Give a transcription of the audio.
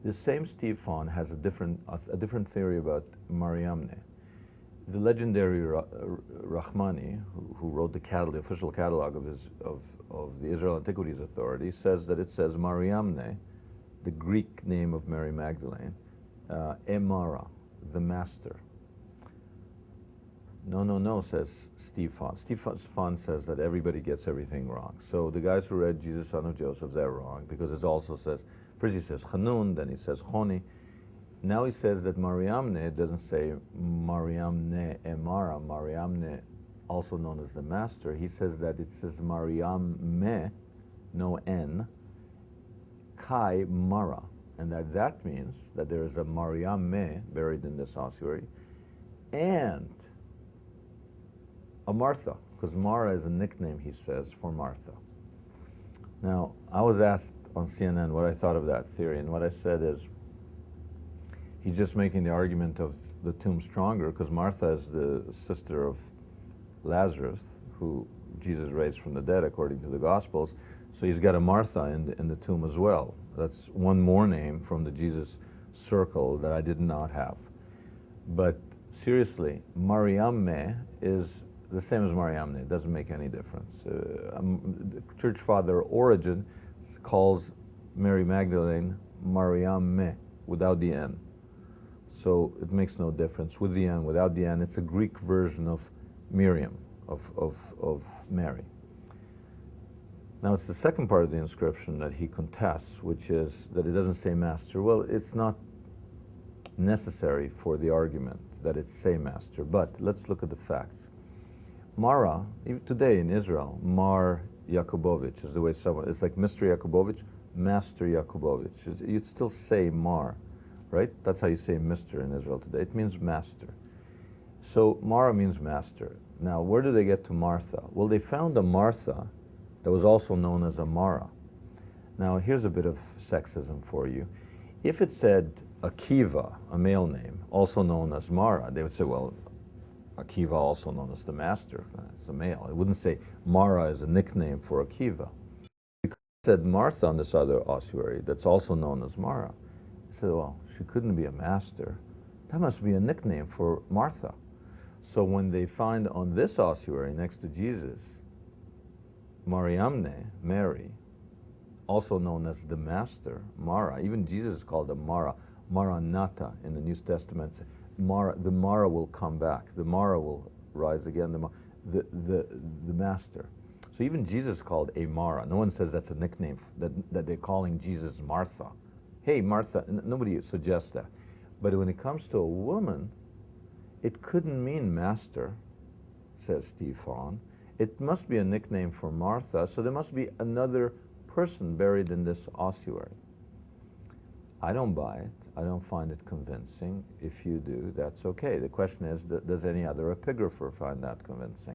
The same Steve Fawn has a different theory about Mariamene. The legendary Rahmani, who wrote the official catalog of the Israel Antiquities Authority, says that it says Mariamene, the Greek name of Mary Magdalene, Emara, the master. No, says Steve Fawn. Steve Fawn says that everybody gets everything wrong. So the guys who read Jesus, son of Joseph, they're wrong, because it also says, first he says Hanun, then he says Choni. Now he says that Mariamene, it doesn't say Mariamene Emara, Mariamene, also known as the master. He says that it says Mariame, no N, Kai Mara. And that means that there is a Mariame buried in this ossuary, and a Martha, because Mara is a nickname, he says, for Martha. Now, I was asked on CNN what I thought of that theory, and what I said is, he's just making the argument of the tomb stronger, because Martha is the sister of Lazarus, who Jesus raised from the dead according to the Gospels. So he's got a Martha in the tomb as well. That's one more name from the Jesus circle that I did not have. But seriously, Mariamene is the same as Mariamene. It doesn't make any difference. Church Father Origen calls Mary Magdalene Mariamene without the N. So it makes no difference with the N, without the N. It's a Greek version of Miriam, of Mary. Now it's the second part of the inscription that he contests, which is that it doesn't say master. Well, it's not necessary for the argument that it say master, but let's look at the facts. Mara, even today in Israel, Mar Jacobovici is the way someone, it's like Mr. Jacobovici, Master Jacobovici. You'd still say Mar, right? That's how you say Mr. in Israel today. It means master. So Mara means master. Now, where do they get to Martha? Well, they found a Martha that was also known as a Mara. Now, here's a bit of sexism for you. If it said Akiva, a male name, also known as Mara, they would say, well, Akiva, also known as the master, it's a male. It wouldn't say Mara is a nickname for Akiva. Because it said Martha on this other ossuary that's also known as Mara. They said, well, she couldn't be a master. That must be a nickname for Martha. So when they find on this ossuary next to Jesus, Mariamene, Mary, also known as the master, Mara, even Jesus is called a Mara, Maranatha in the New Testament. The Mara will come back. The Mara will rise again. The master. So even Jesus is called a Mara. No one says that's a nickname that they're calling Jesus Martha. Hey, Martha. Nobody suggests that. But when it comes to a woman, it couldn't mean master, says Steve Fawn. It must be a nickname for Martha. So there must be another person buried in this ossuary. I don't buy it. I don't find it convincing. If you do, that's okay. The question is, does any other epigrapher find that convincing?